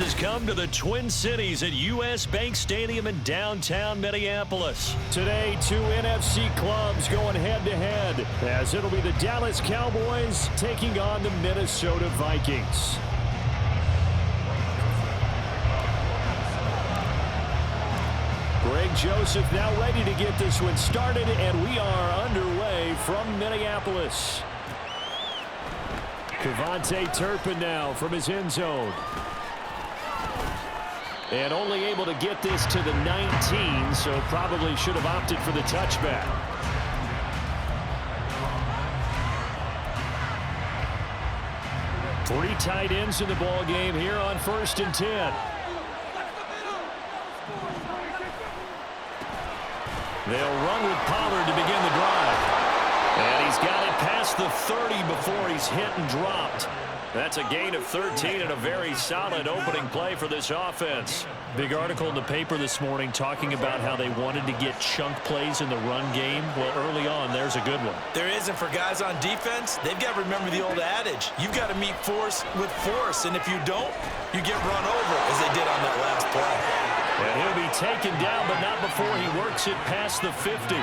has come to the Twin Cities at U.S. Bank Stadium in downtown Minneapolis. Today, two NFC clubs going head-to-head, as it'll be the Dallas Cowboys taking on the Minnesota Vikings. Greg Joseph now ready to get this one started, and we are underway from Minneapolis. Cavante Turpin now from his end zone. And only able to get this to the 19, so probably should have opted for the touchback. Three tight ends in the ball game here on 1st and 10. They'll run with Pollard to begin the drive. And he's got it past the 30 before he's hit and dropped. That's a gain of 13 and a very solid opening play for this offense. Big article in the paper this morning talking about how they wanted to get chunk plays in the run game. Well, early on, there's a good one. There isn't for guys on defense. They've got to remember the old adage. You've got to meet force with force, and if you don't, you get run over, as they did on that last play. And he'll be taken down, but not before he works it past the 50.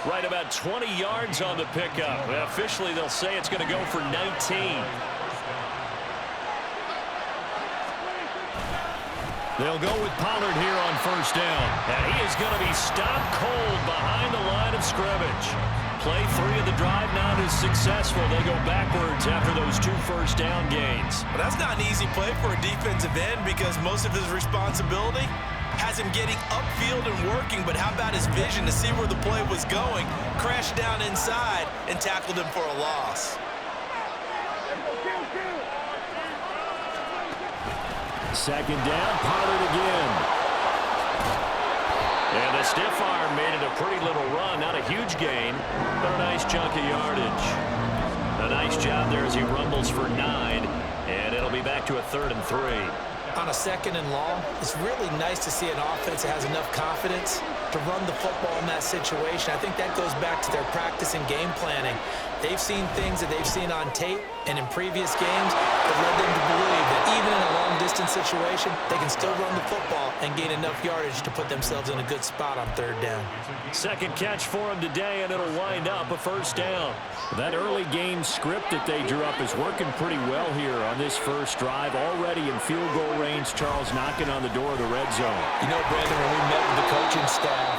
Right about 20 yards on the pickup. Well, officially, they'll say it's going to go for 19. They'll go with Pollard here on 1st down. And he is going to be stopped cold behind the line of scrimmage. Play 3 of the drive not as successful. They go backwards after those 2 first down gains. But that's not an easy play for a defensive end because most of his responsibility has him getting upfield and working, but how about his vision to see where the play was going, crashed down inside, and tackled him for a loss. Second down, Pollard again. And the stiff arm made it a pretty little run. Not a huge gain, but a nice chunk of yardage. A nice job there as he rumbles for 9, and it'll be back to a 3rd and 3. On a 2nd and long, it's really nice to see an offense that has enough confidence to run the football in that situation. I think that goes back to their practice and game planning. They've seen things that they've seen on tape and in previous games that led them to believe that even in a long-distance situation, they can still run the football and gain enough yardage to put themselves in a good spot on 3rd down. Second catch for him today, and it'll wind up a 1st down. That early game script that they drew up is working pretty well here on this first drive. Already in field goal range, Charles knocking on the door of the red zone. You know, Brandon, when we met with the coaching staff,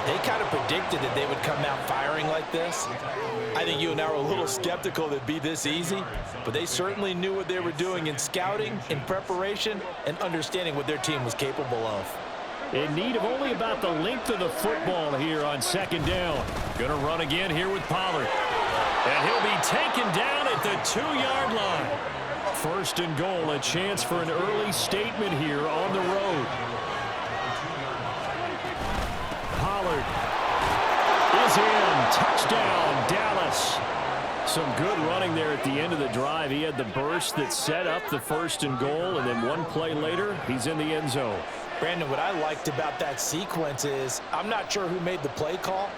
they kind of predicted that they would come out firing like this. I think you and I were a little skeptical that it'd be this easy, but they certainly knew what they were doing in scouting, in preparation, and understanding what their team was capable of. In need of only about the length of the football here on 2nd down. Gonna run again here with Pollard. And he'll be taken down at the 2-yard line. 1st and goal, a chance for an early statement here on the road. Pollard is in. Touchdown, Dallas. Some good running there at the end of the drive. He had the burst that set up the 1st and goal, and then one play later, he's in the end zone. Brandon, what I liked about that sequence is I'm not sure who made the play call,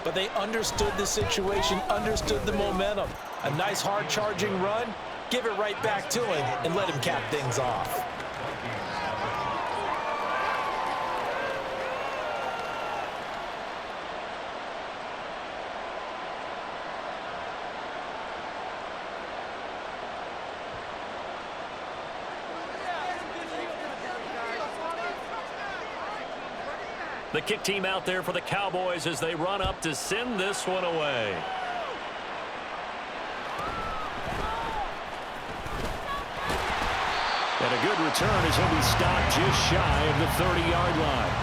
but they understood the situation, understood the momentum. A nice hard-charging run, give it right back to him, and let him cap things off. The kick team out there for the Cowboys as they run up to send this one away. And a good return as he'll be stopped just shy of the 30-yard line.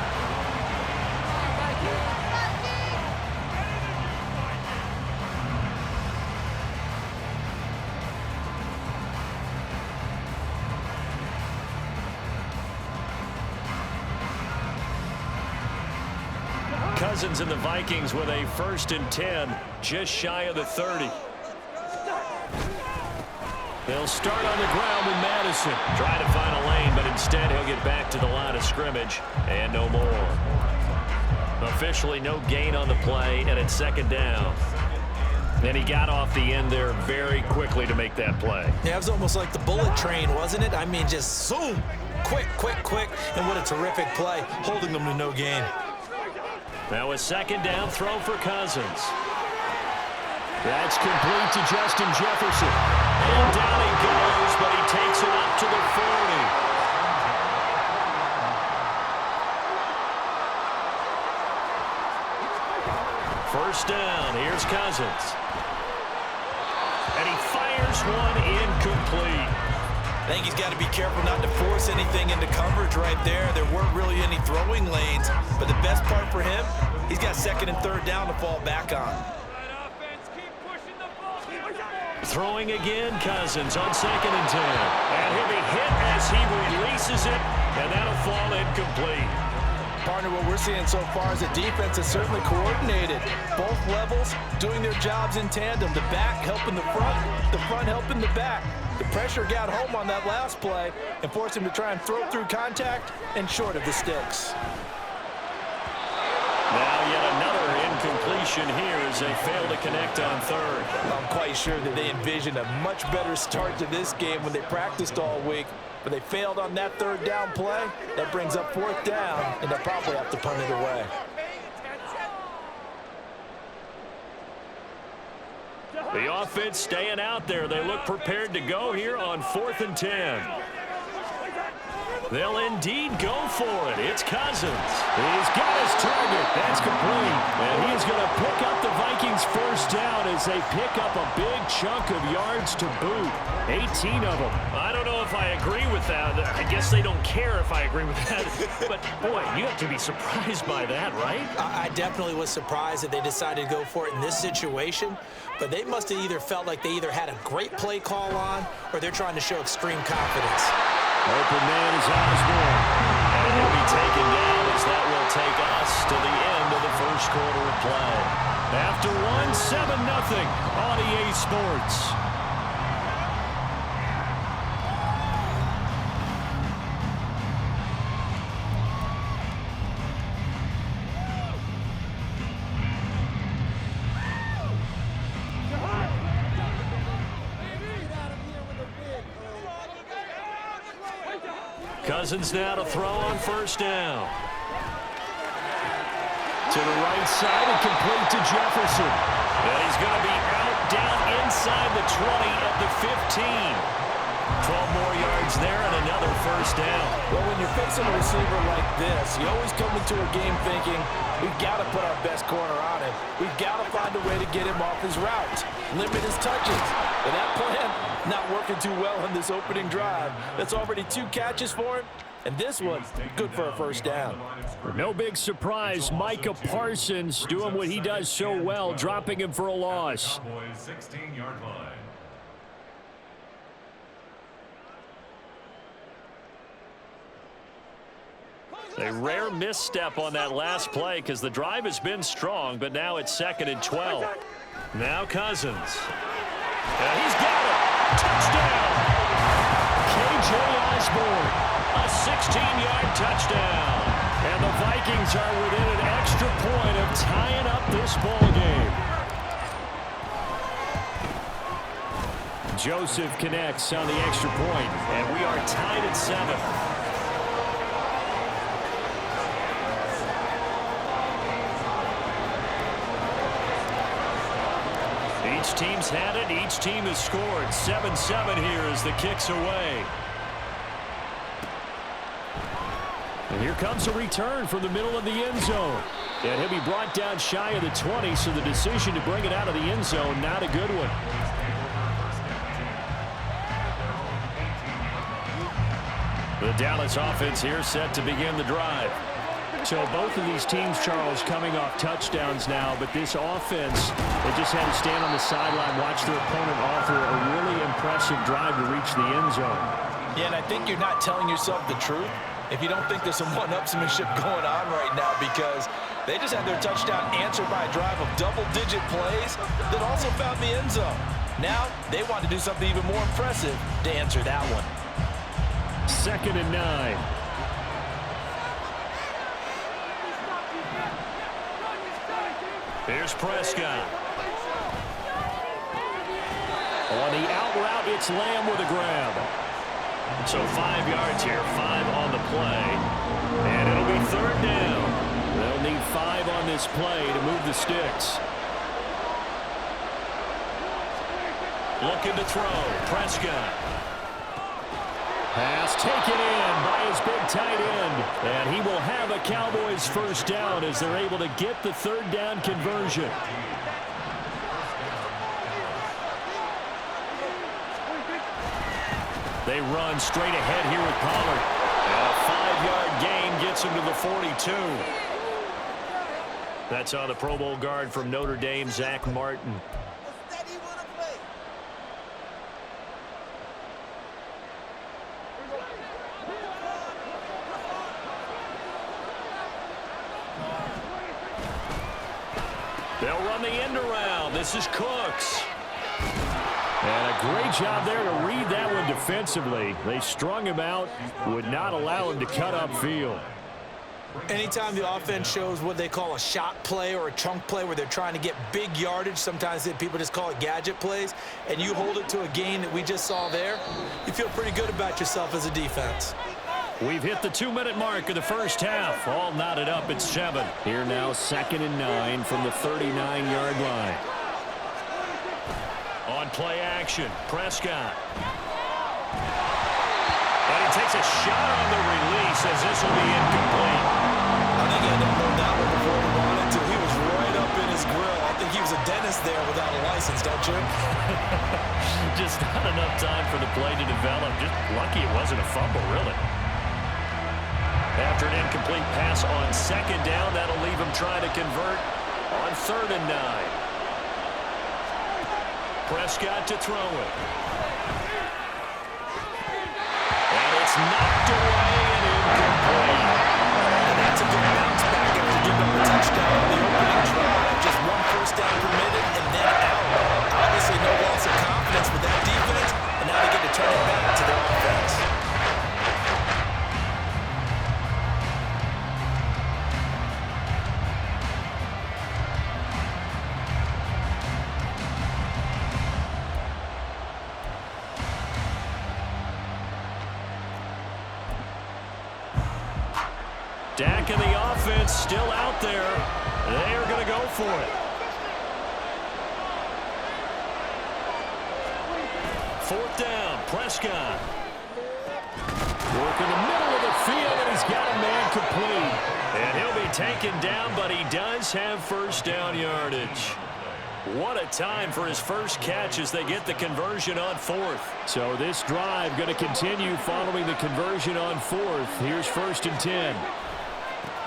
Cousins and the Vikings with a 1st and 10, just shy of the 30. They'll start on the ground with Madison. Trying to find a lane, but instead he'll get back to the line of scrimmage. And no more. Officially no gain on the play, and it's 2nd down. Then he got off the end there very quickly to make that play. Yeah, it was almost like the bullet train, wasn't it? I mean, just zoom. Quick, quick, quick. And what a terrific play, holding them to no gain. Now a second down throw for Cousins. That's complete to Justin Jefferson. And down he goes, but he takes it up to the 40. First down, here's Cousins. And he fires one incomplete. I think he's got to be careful not to force anything into coverage right there. There weren't really any throwing lanes, but the best part for him, he's got second and third down to fall back on. Throwing again, Cousins on second and 10. And he'll be hit as he releases it, and that'll fall incomplete. Partner, what we're seeing so far is the defense is certainly coordinated. Both levels doing their jobs in tandem. The back helping the front helping the back. The pressure got home on that last play and forced him to try and throw through contact and short of the sticks. Now yet another incompletion here as they fail to connect on third. I'm quite sure that they envisioned a much better start to this game when they practiced all week. But they failed on that third down play. That brings up fourth down, and they'll probably have to punt it away. The offense staying out there. They look prepared to go here on 4th and 10. They'll indeed go for it. It's Cousins. He's got his target. That's complete. And he is going to pick up the Vikings first down as they pick up a big chunk of yards to boot. 18 of them. I don't know if I agree with that. I guess they don't care if I agree with that. But, boy, you have to be surprised by that, right? I definitely was surprised that they decided to go for it in this situation. But they must have either felt like they either had a great play call on or they're trying to show extreme confidence. Open man is Osborne. And he'll be taken down as that will take us to the end of the first quarter of play. After one, 7-0 on EA Sports. Cousins now to throw on first down. To the right side and complete to Jefferson. And he's going to be out down inside the 20 at the 15. 12 more yards there and another first down. Well, when you're fixing a receiver like this, you always come into a game thinking, we've got to put our best corner on him. We've got to find a way to get him off his route, limit his touches. But that plan not working too well on this opening drive. That's already 2 catches for him, and this one's good for a first down. No big surprise, Micah Parsons doing what he does so well, dropping him for a loss. Cowboys 16-yard line. A rare misstep on that last play because the drive has been strong, but now it's 2nd and 12. Now Cousins. And he's got it. Touchdown. K.J. Osborne. A 16-yard touchdown. And the Vikings are within an extra point of tying up this ball game. Joseph connects on the extra point, and we are tied at 7. Each team's had it. Each team has scored. 7-7 here as the kick's away. And here comes a return from the middle of the end zone. And he'll be brought down shy of the 20, so the decision to bring it out of the end zone, not a good one. The Dallas offense here set to begin the drive. So both of these teams, Charles, coming off touchdowns now, but this offense, they just had to stand on the sideline, watch their opponent offer a really impressive drive to reach the end zone. Yeah, and I think you're not telling yourself the truth if you don't think there's some one-upsmanship going on right now, because they just had their touchdown answered by a drive of double-digit plays that also found the end zone. Now they want to do something even more impressive to answer that one. 2nd and 9. Here's Prescott. On the out route, it's Lamb with a grab. So 5 yards here, 5 on the play. And it'll be third down. They'll need 5 on this play to move the sticks. Looking to throw. Prescott. Pass taken in by his big tight end. And he will have a Cowboys first down as they're able to get the third down conversion. They run straight ahead here with Pollard. And a 5-yard gain gets him to the 42. That's on the Pro Bowl guard from Notre Dame, Zach Martin. They'll run the end around. This is Cooks. And a great job there to read that one defensively. They strung him out, would not allow him to cut upfield. Anytime the offense shows what they call a shot play or a chunk play where they're trying to get big yardage, sometimes people just call it gadget plays, and you hold it to a gain that we just saw there, you feel pretty good about yourself as a defense. We've hit the 2-minute mark of the first half. All knotted up at 7. Here now, 2nd and 9 from the 39-yard line. On play action, Prescott. And he takes a shot on the release as this will be incomplete. I think he had to hold that one before he wanted to. He was right up in his grill. I think he was a dentist there without a license, don't you? Just not enough time for the play to develop. Just lucky it wasn't a fumble, really. After an incomplete pass on 2nd down, that'll leave him trying to convert on 3rd and 9. Prescott to throw it. And it's knocked away and incomplete. And that's a good bounce back after giving up a touchdown on the opening drive. Just 1 first down permitted and then out. Obviously no loss of confidence with that defense, and now they get to turn it back to their offense. Dak and the offense still out there. They are going to go for it. 4th down, Prescott. Work in the middle of the field, and he's got a man complete. And he'll be taken down, but he does have first down yardage. What a time for his first catch as they get the conversion on 4th. So this drive going to continue following the conversion on 4th. Here's 1st and 10.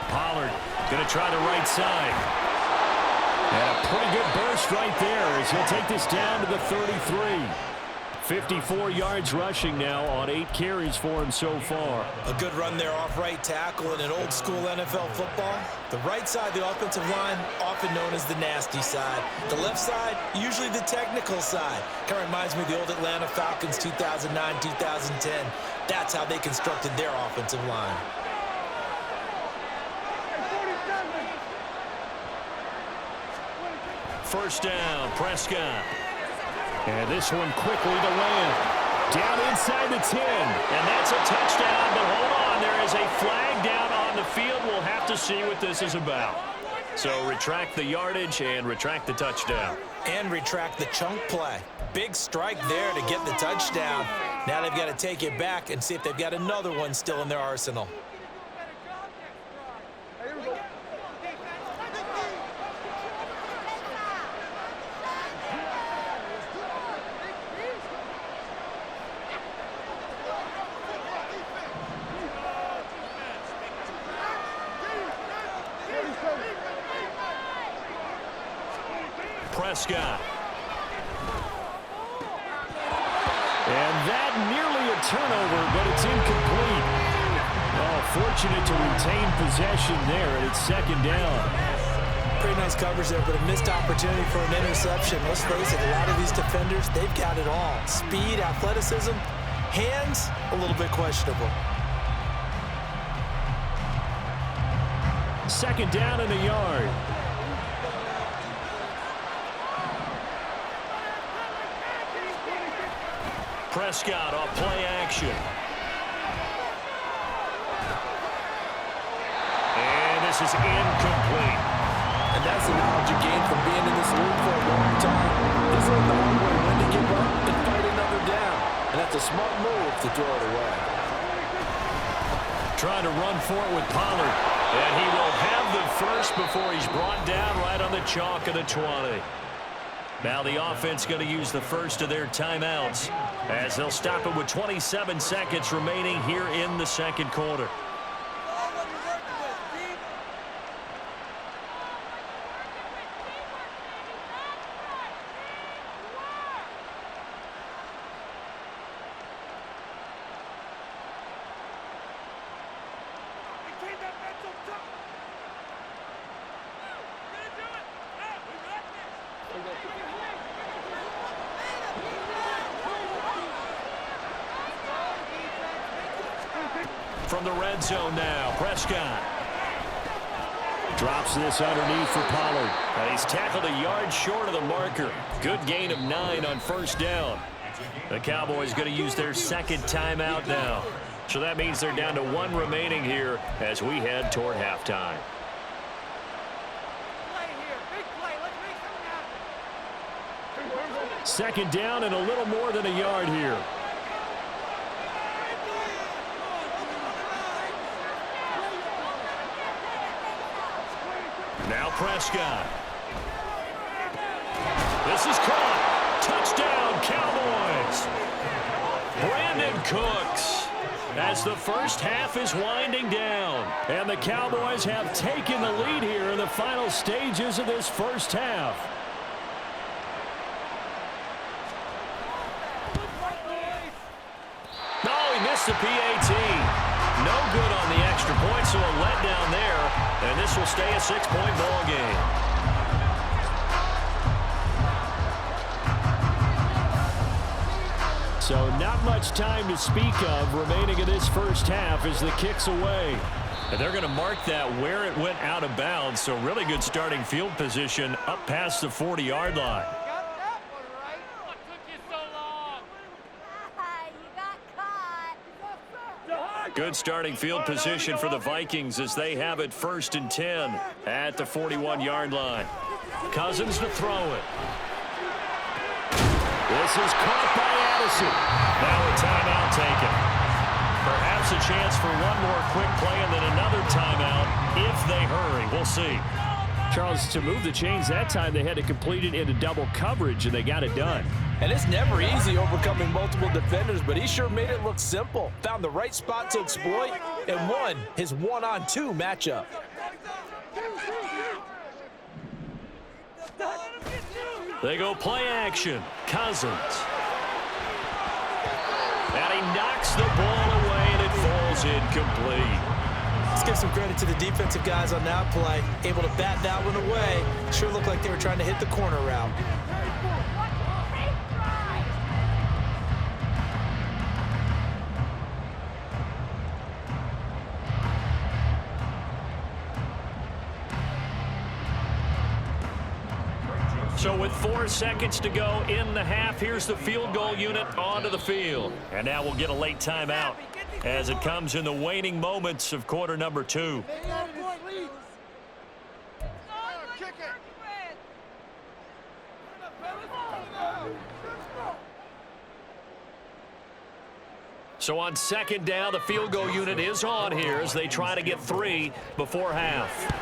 Pollard going to try the right side. And a pretty good burst right there as he'll take this down to the 33. 54 yards rushing now on 8 carries for him so far. A good run there off right tackle in an old school NFL football. The right side, the offensive line, often known as the nasty side. The left side, usually the technical side. Kind of reminds me of the old Atlanta Falcons 2009, 2010. That's how they constructed their offensive line. First down, Prescott. And this one quickly to Lamb. Down inside the 10. And that's a touchdown, but hold on. There is a flag down on the field. We'll have to see what this is about. So retract the yardage and retract the touchdown. And retract the chunk play. Big strike there to get the touchdown. Now they've got to take it back and see if they've got another one still in their arsenal. Prescott. And that nearly a turnover, but it's incomplete. Oh, fortunate to retain possession there, and it's 2nd down. Pretty nice coverage there, but a missed opportunity for an interception. Let's face it, a lot of these defenders, they've got it all. Speed, athleticism, hands, a little bit questionable. 2nd down and a yard. Prescott off play action. This is incomplete. And that's the knowledge you gain from being in this league for a long time. This is the hard way when to give up and fight another down. And that's a smart move to throw it away. Trying to run for it with Pollard. And he will have the first before he's brought down right on the chalk of the 20. Now the offense going to use the first of their timeouts as they'll stop it with 27 seconds remaining here in the second quarter. From the red zone now, Prescott. Drops this underneath for Pollard. And he's tackled a yard short of the marker. Good gain of 9 on first down. The Cowboys going to use their second timeout now. So that means they're down to 1 remaining here as we head toward halftime. Second down and a little more than a yard here. Now Prescott. This is caught. Touchdown, Cowboys. Brandon Cooks as the first half is winding down. And the Cowboys have taken the lead here in the final stages of this first half. Oh, he missed the PAT. No good on the extra point, so a letdown there, and this will stay a 6-point ball game. So not much time to speak of remaining in this first half as the kick's away. And they're going to mark that where it went out of bounds, so really good starting field position up past the 40-yard line. Good starting field position for the Vikings as they have it 1st and 10 at the 41-yard line. Cousins to throw it. This is caught by Addison. Now a timeout taken. Perhaps a chance for one more quick play and then another timeout if they hurry. We'll see. Charles, to move the chains that time, they had to complete it into double coverage, and they got it done. And it's never easy overcoming multiple defenders, but he sure made it look simple. Found the right spot to exploit and won his 1-on-2 matchup. They go play action. Cousins. And he knocks the ball away, and it falls incomplete. Let's give some credit to the defensive guys on that play. Able to bat that one away. Sure looked like they were trying to hit the corner route. So with 4 seconds to go in the half, here's the field goal unit onto the field. And now we'll get a late timeout as it comes in the waning moments of quarter number 2. So on second down, the field goal unit is on here as they try to get 3 before half.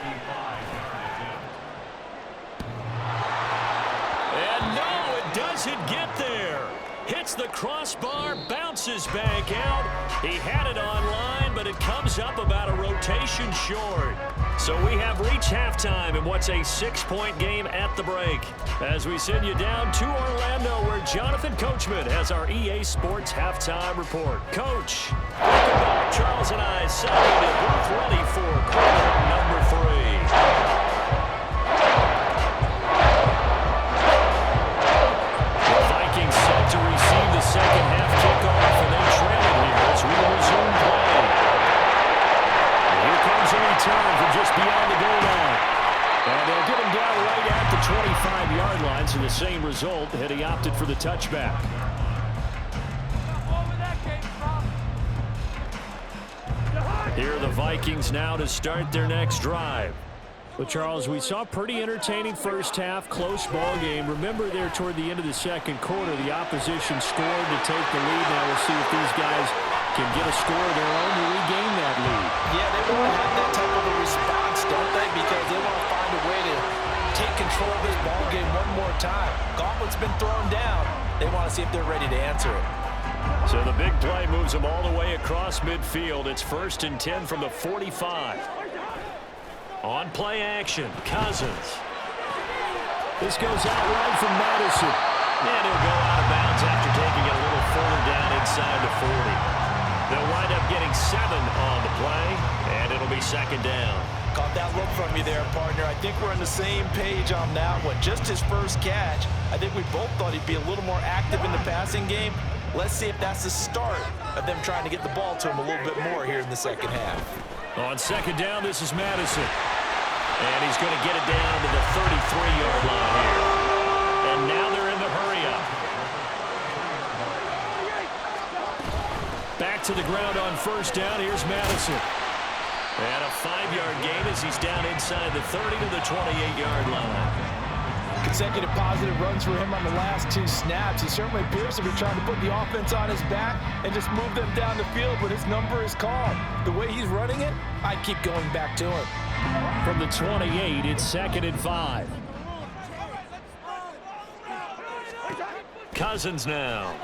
And no, it doesn't get there. Hits the crossbar, bounces back out. He had it online, but it comes up about a rotation short. So we have reached halftime in what's a 6-point game at the break. As we send you down to Orlando, where Jonathan Coachman has our EA Sports halftime report. Coach, welcome back. Charles and I separated, both ready for quarter number 3. To receive the second half kickoff, and they trail it here as we resume play. And here comes a return from just beyond the goal line. And they'll get him down right at the 25-yard line, so the same result had he opted for the touchback. Here are the Vikings now to start their next drive. Well, Charles, we saw a pretty entertaining first half, close ball game. Remember there toward the end of the second quarter, the opposition scored to take the lead. Now we'll see if these guys can get a score of their own to regain that lead. Yeah, they want to have that type of a response, don't they? Because they want to find a way to take control of this ball game one more time. Gauntlet's been thrown down. They want to see if they're ready to answer it. So the big play moves them all the way across midfield. It's 1st and 10 from the 45. On play action, Cousins. This goes out wide from Madison. And he'll go out of bounds after taking it a little further down inside the 40. They'll wind up getting 7 on the play, and it'll be 2nd down. Caught that look from you there, partner. I think we're on the same page on that one. Just his first catch. I think we both thought he'd be a little more active in the passing game. Let's see if that's the start of them trying to get the ball to him a little bit more here in the second half. On 2nd down, this is Madison. And he's going to get it down to the 33-yard line here. And now they're in the hurry-up. Back to the ground on 1st down. Here's Madison. And a 5-yard gain as he's down inside the 30 to the 28-yard line. Consecutive positive runs for him on the last 2 snaps. He certainly appears to be trying to put the offense on his back and just move them down the field, but his number is called. The way he's running it, I keep going back to him. From the 28, it's 2nd and 5. Cousins now.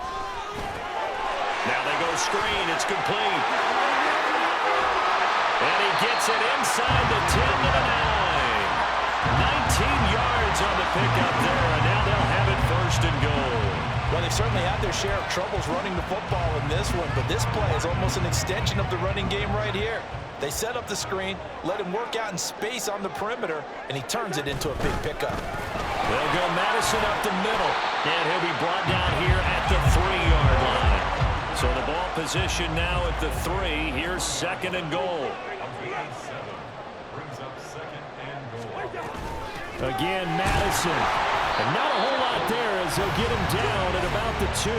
Now they go screen. It's complete. And he gets it inside the 10 to the 9. 19 yards on the pickup there, and now they'll have it 1st and goal. Well, they've certainly had their share of troubles running the football in this one, but this play is almost an extension of the running game right here. They set up the screen, let him work out in space on the perimeter, and he turns it into a big pickup. They'll go Madison up the middle, and he'll be brought down here at the 3-yard line. So the ball position now at the 3. Here's 2nd and goal. Again, Madison. And not a whole lot there as they'll get him down at about the 2.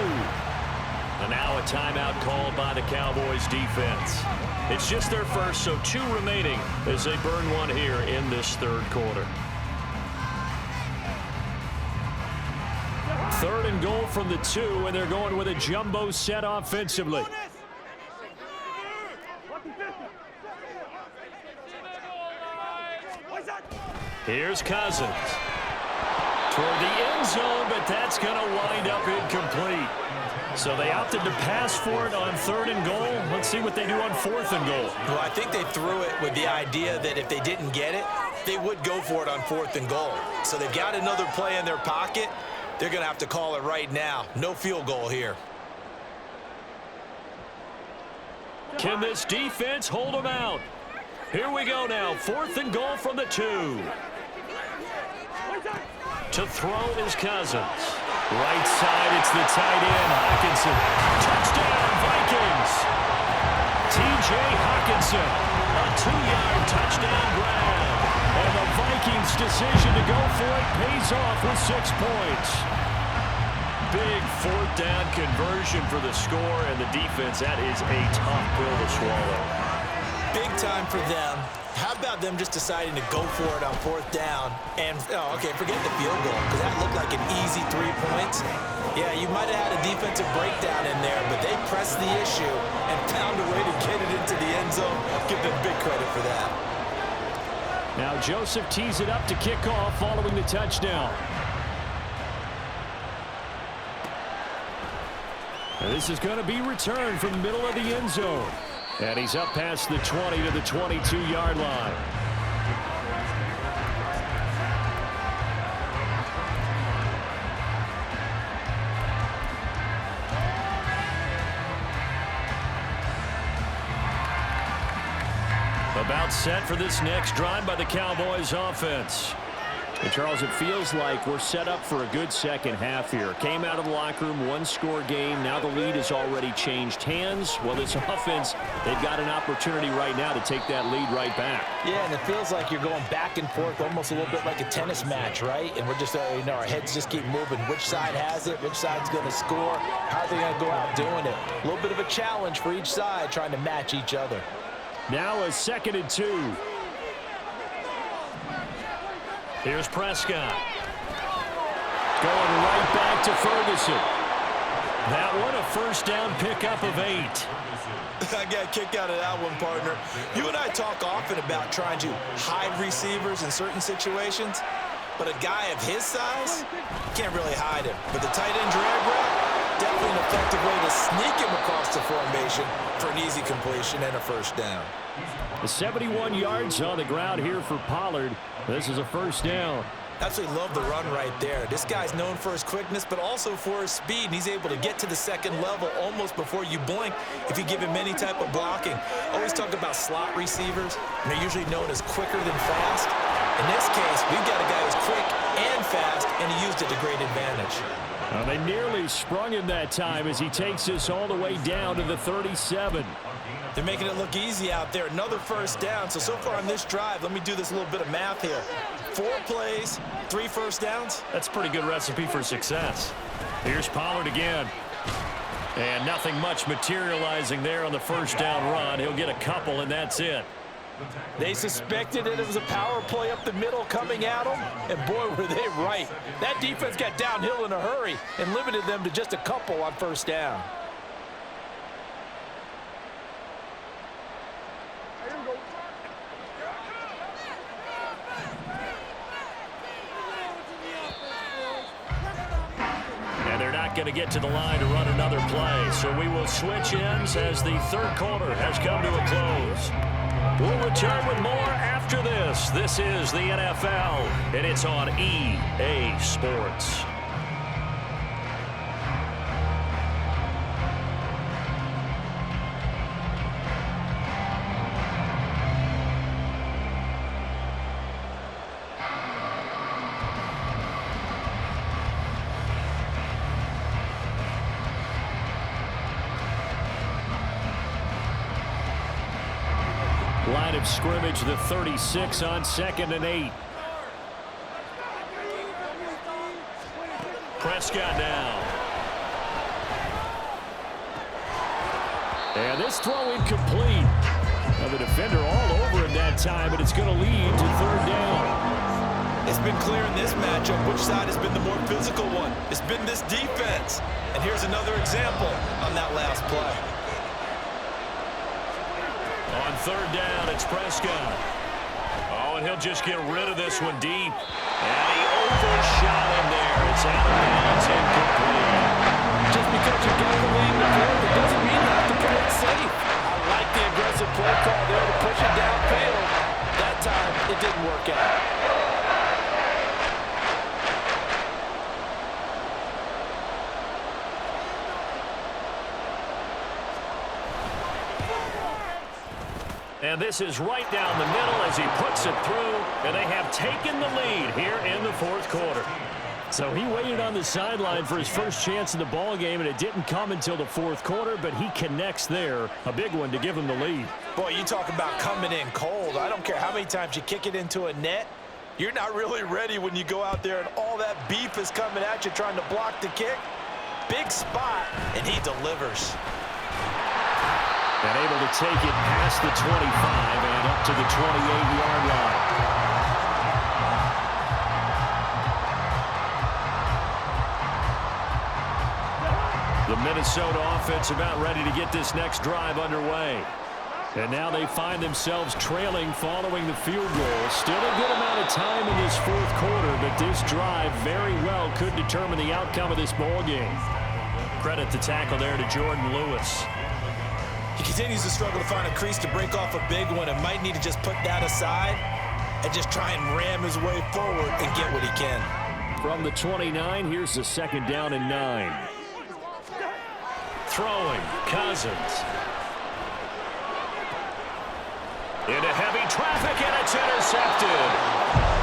And now a timeout called by the Cowboys defense. It's just their first, so 2 remaining as they burn one here in this 3rd quarter. 3rd and goal from the 2, and they're going with a jumbo set offensively. Here's Cousins. Toward the end zone, but that's going to wind up incomplete. So they opted to pass for it on 3rd and goal. Let's see what they do on 4th and goal. Well, I think they threw it with the idea that if they didn't get it, they would go for it on 4th and goal. So they've got another play in their pocket. They're going to have to call it right now. No field goal here. Can this defense hold them out? Here we go now. 4th and goal from the 2. To throw is Cousins. Right side, it's the tight end, Hockenson. Touchdown, Vikings. T.J. Hockenson, a 2-yard touchdown grab. And the Vikings' decision to go for it pays off with 6 points. Big 4th down conversion for the score, and the defense, that is a tough pill to swallow. Big time for them. How about them just deciding to go for it on 4th down? And, okay, forget the field goal, because that looked like an easy 3 points. Yeah, you might have had a defensive breakdown in there, but they pressed the issue and found a way to get it into the end zone. Give them big credit for that. Now Joseph tees it up to kick off following the touchdown. And this is going to be returned from the middle of the end zone. And he's up past the 20 to the 22-yard line. About set for this next drive by the Cowboys offense. And Charles, it feels like we're set up for a good second half here. Came out of the locker room, 1-score game. Now the lead has already changed hands. Well, this offense, they've got an opportunity right now to take that lead right back. Yeah, and it feels like you're going back and forth almost a little bit like a tennis match, right? And we're just, our heads just keep moving. Which side has it? Which side's going to score? How are they going to go out doing it? A little bit of a challenge for each side trying to match each other. Now a 2nd and 2. Here's Prescott. Going right back to Ferguson. That one a first down pickup of 8. I got a kick out of that one, partner. You and I talk often about trying to hide receivers in certain situations, but a guy of his size, can't really hide him. But the tight end drag route, definitely an effective way to sneak him across the formation for an easy completion and a first down. The 71 yards on the ground here for Pollard. This is a first down. Absolutely love the run right there. This guy's known for his quickness, but also for his speed. And he's able to get to the second level almost before you blink if you give him any type of blocking. Always talk about slot receivers, and they're usually known as quicker than fast. In this case, we've got a guy who's quick and fast, and he used it to great advantage. They nearly sprung him that time as he takes this all the way down to the 37. They're making it look easy out there. Another first down. So far on this drive, let me do this little bit of math here. 4 plays, 3 first downs. That's a pretty good recipe for success. Here's Pollard again. And nothing much materializing there on the first down run. He'll get a couple, and that's it. They suspected that it was a power play up the middle coming at them, and boy, were they right. That defense got downhill in a hurry and limited them to just a couple on first down. Going to get to the line to run another play. So we will switch ends as the third quarter has come to a close. We'll return with more after this. This is the NFL, and it's on EA Sports. Line of scrimmage, the 36 on 2nd and 8. Prescott now. And this throw incomplete. Now the defender all over him that time, but it's going to lead to 3rd down. It's been clear in this matchup which side has been the more physical one. It's been this defense. And here's another example on that last play. On 3rd down, it's Prescott. Oh, and he'll just get rid of this one deep. And he overshot him there. It's out of bounds, incomplete. Just because you got the lead in the field, it doesn't mean you have to play it safe. I like the aggressive play call there to push it downfield. That time, it didn't work out. And this is right down the middle as he puts it through, and they have taken the lead here in the 4th quarter. So he waited on the sideline for his first chance in the ball game, and it didn't come until the 4th quarter, but he connects there, a big one to give him the lead. Boy, you talk about coming in cold. I don't care how many times you kick it into a net. You're not really ready when you go out there and all that beef is coming at you trying to block the kick. Big spot, and he delivers. And able to take it past the 25 and up to the 28-yard line. The Minnesota offense about ready to get this next drive underway. And now they find themselves trailing following the field goal. Still a good amount of time in this 4th quarter, but this drive very well could determine the outcome of this ball game. Credit the tackle there to Jordan Lewis. He continues to struggle to find a crease to break off a big one and might need to just put that aside and just try and ram his way forward and get what he can. From the 29, here's the 2nd down and 9. Throwing, Cousins. Into heavy traffic, and it's intercepted.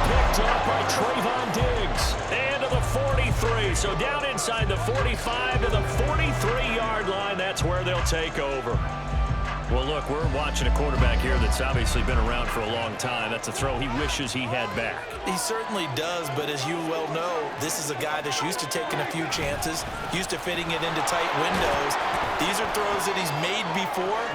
Picked up by Trayvon Diggs. And to the 43. So down inside the 45 to the 43-yard line. That's where they'll take over. Well, look, we're watching a quarterback here that's obviously been around for a long time. That's a throw he wishes he had back. He certainly does, but as you well know, this is a guy that's used to taking a few chances, used to fitting it into tight windows. These are throws that he's made before,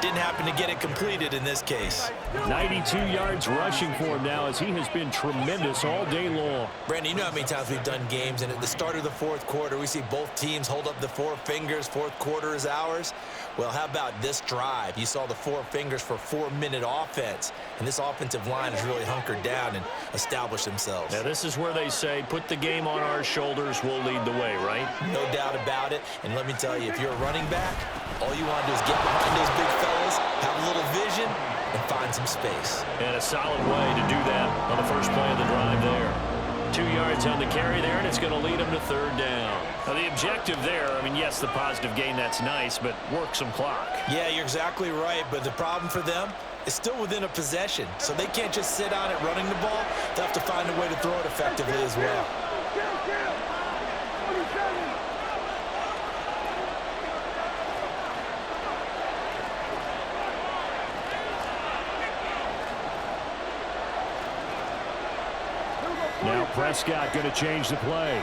Didn't happen to get it completed in this case. 92 yards rushing for him now as he has been tremendous all day long. Brandon, you know how many times we've done games, and at the start of the fourth quarter, we see both teams hold up the four fingers, fourth quarter is ours. Well, how about this drive? You saw the four fingers for 4-minute offense, and this offensive line has really hunkered down and established themselves. Now, this is where they say, put the game on our shoulders, we'll lead the way, right? No doubt about it, and let me tell you, if you're a running back, all you want to do is get behind those big fellas, have a little vision, and find some space. And a solid way to do that on the first play of the drive there. 2 yards on the carry there, and it's going to lead them to third down. Now, the objective there, I mean, yes, the positive gain, that's nice, but work some clock. Yeah, you're exactly right, but the problem for them is still within a possession, so they can't just sit on it running the ball. They'll have to find a way to throw it effectively as well. Now Prescott going to change the play.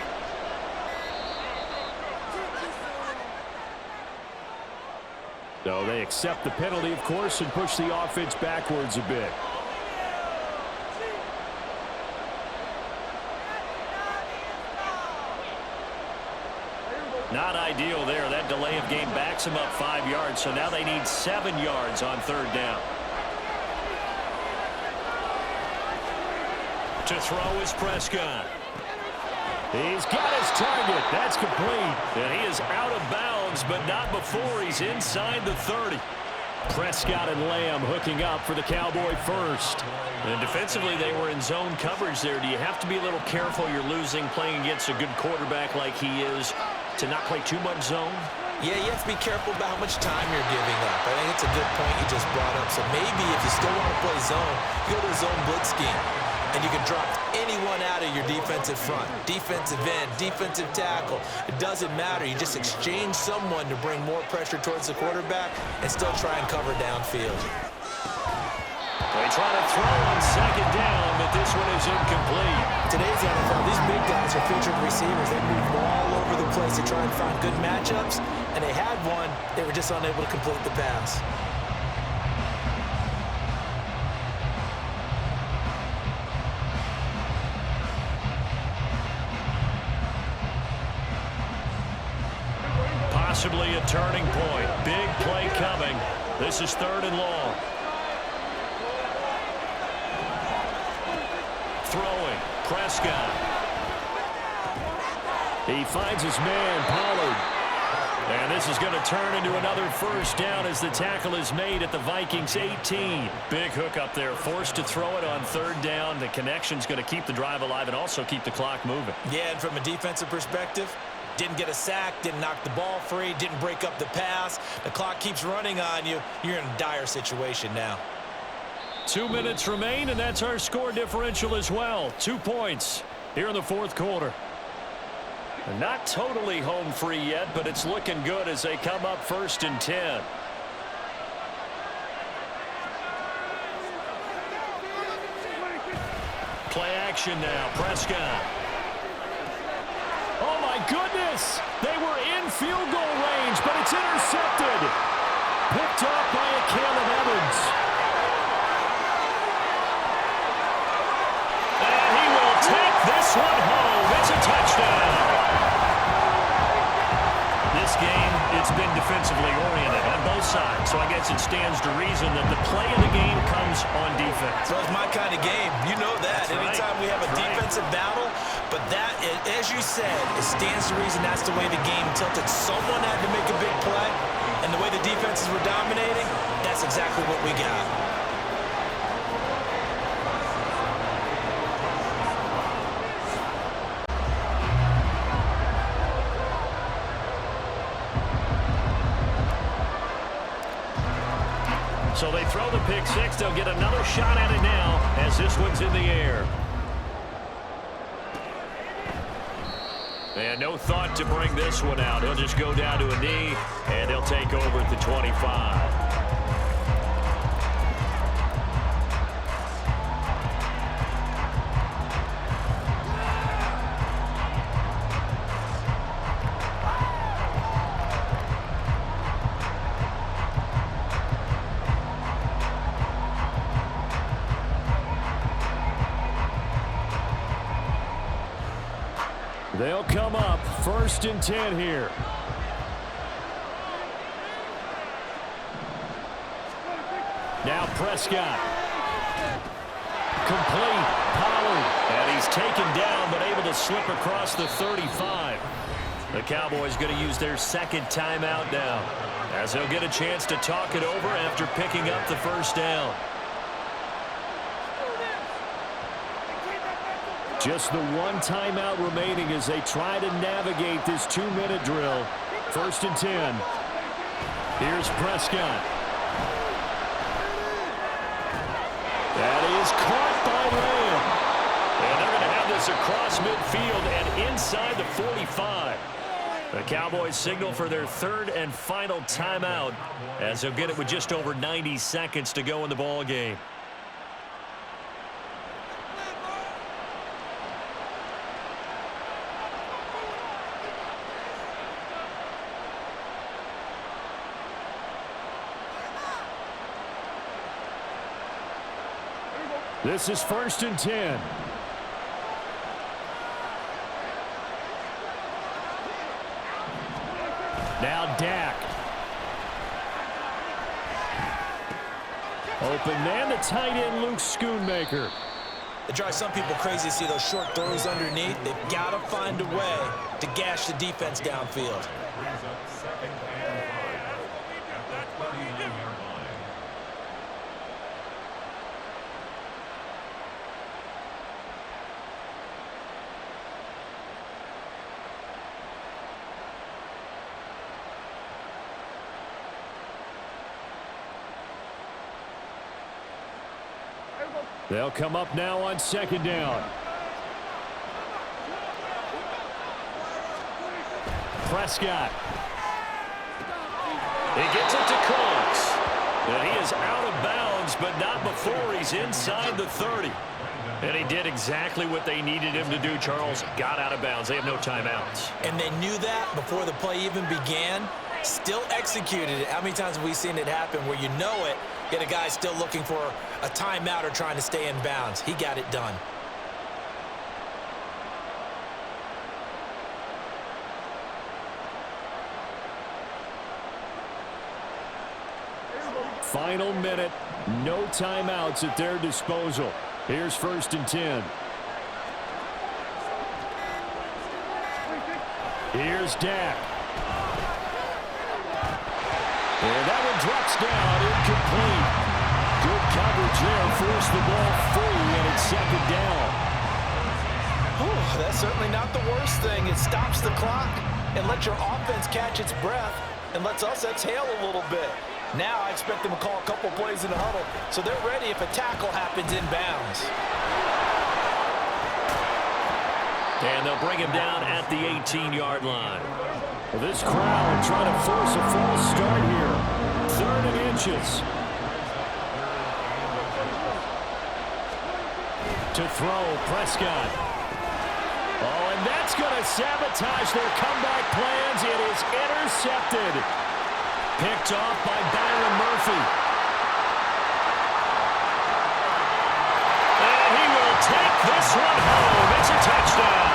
So they accept the penalty, of course, and push the offense backwards a bit. Not ideal there. That delay of game backs them up 5 yards, so now they need 7 yards on third down. To throw is Prescott. He's got his target. That's complete. And he is out of bounds, but not before he's inside the 30. Prescott and Lamb hooking up for the Cowboy first. And defensively, they were in zone coverage there. Do you have to be a little careful? You're losing, playing against a good quarterback like he is, to not play too much zone? Yeah, you have to be careful about how much time you're giving up. I think it's a good point you just brought up. So maybe if you still want to play zone, you go to a zone blitz scheme. And you can drop anyone out of your defensive front. Defensive end, defensive tackle. It doesn't matter. You just exchange someone to bring more pressure towards the quarterback and still try and cover downfield. They try to throw on second down, but this one is incomplete. Today's NFL, these big guys are featured receivers. They move all over the place to try and find good matchups, and they had one. They were just unable to complete the pass. Possibly a turning point. Big play coming. This is third and long. Throwing. Prescott. He finds his man, Pollard. And this is going to turn into another first down as the tackle is made at the Vikings 18. Big hook up there. Forced to throw it on third down. The connection's going to keep the drive alive and also keep the clock moving. Yeah, and from a defensive perspective, didn't get a sack, didn't knock the ball free, didn't break up the pass. The clock keeps running on you. You're in a dire situation now. 2 minutes remain, and that's our score differential as well. 2 points here in the fourth quarter. Not totally home free yet, but it's looking good as they come up first and 10. Play action now. Prescott. Oh, my goodness! They were in field goal range, but it's intercepted. Picked up by a Caleb Evans. And he will take this one home. It's a touchdown. This game, it's been defensively oriented on both sides, so I guess it stands to reason that the play of the game comes on defense. So it's my kind of game. You know that. That's Anytime right. we have a defensive battle, but that, as you said, it stands to reason that's the way the game tilted. Someone had to make a big play, and the way the defenses were dominating, that's exactly what we got. So they throw the pick six. They'll get another shot at it now as this one's in the air. And no thought to bring this one out. He'll just go down to a knee, and they'll take over at the 25. They'll come up 1st and 10 here. Now Prescott. Complete. Pollard. And he's taken down but able to slip across the 35. The Cowboys going to use their second timeout now, as they'll get a chance to talk it over after picking up the first down. Just the one timeout remaining as they try to navigate this 2-minute drill. 1st and 10. Here's Prescott. That is caught by Lamb. And they're going to have this across midfield and inside the 45. The Cowboys signal for their 3rd and final timeout, as they'll get it with just over 90 seconds to go in the ball game. This is 1st and 10. Now Dak. Open man, the tight end, Luke Schoonmaker. It drives some people crazy to see those short throws underneath. They've got to find a way to gash the defense downfield. They'll come up now on 2nd down. Prescott. He gets it to Cox. And he is out of bounds, but not before he's inside the 30. And he did exactly what they needed him to do, Charles. Got out of bounds. They have no timeouts. And they knew that before the play even began. Still executed it. How many times have we seen it happen where you know it, yet a guy still looking for a timeout or trying to stay in bounds? He got it done. Final minute, no timeouts at their disposal. Here's 1st and 10. Here's Dak. And that one drops down, incomplete. Good coverage there, forced the ball free, and it's 2nd down. That's certainly not the worst thing. It stops the clock and lets your offense catch its breath and lets us exhale a little bit. Now I expect them to call a couple plays in the huddle, so they're ready if a tackle happens in bounds. And they'll bring him down at the 18-yard line. Well, this crowd trying to force a false start here. 3rd and inches. To throw, Prescott. Oh, and that's going to sabotage their comeback plans. It is intercepted. Picked off by Byron Murphy. And he will take this one home. It's a touchdown.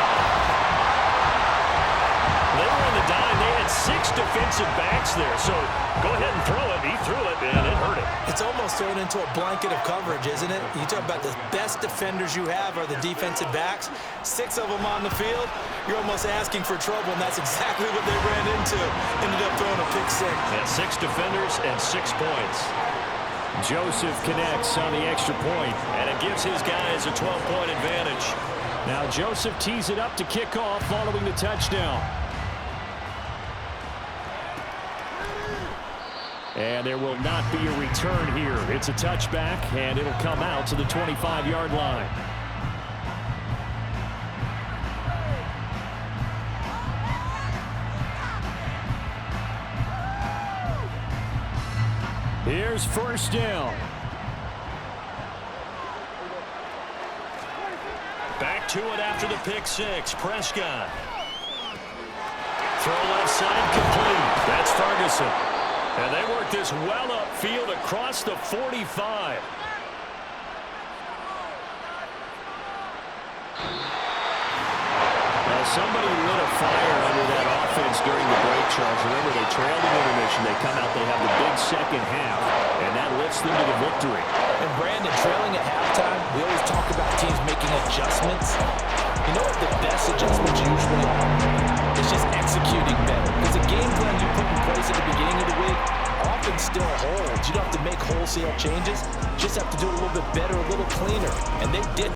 They were in the dime. They had 6 defensive backs there. So go ahead and throw it. He threw it, and it hurt him. It's almost thrown into a blanket of coverage, isn't it? You talk about the best defenders you have are the defensive backs. 6 of them on the field. You're almost asking for trouble, and that's exactly what they ran into. Ended up throwing a pick 6. Yeah, 6 defenders and 6 points. Joseph connects on the extra point. And it gives his guys a 12-point advantage. Now Joseph tees it up to kick off following the touchdown. And there will not be a return here. It's a touchback, and it'll come out to the 25-yard line. Here's 1st down. Back to it after the pick 6. Prescott. Throw left side complete. That's Ferguson. And they work this well upfield across the 45. A Somebody lit a fire under that offense during the break, Charles. Remember, they trailed in intermission. They come out, they have the big second half, and that lifts them to the victory. And Brandon, trailing at halftime, we always talk about teams making adjustments. You know what the best adjustments usually are? It's just executing better. Because the game plan you put in place at the beginning of the week often still holds. You don't have to make wholesale changes. You just have to do it a little bit better, a little cleaner. And they did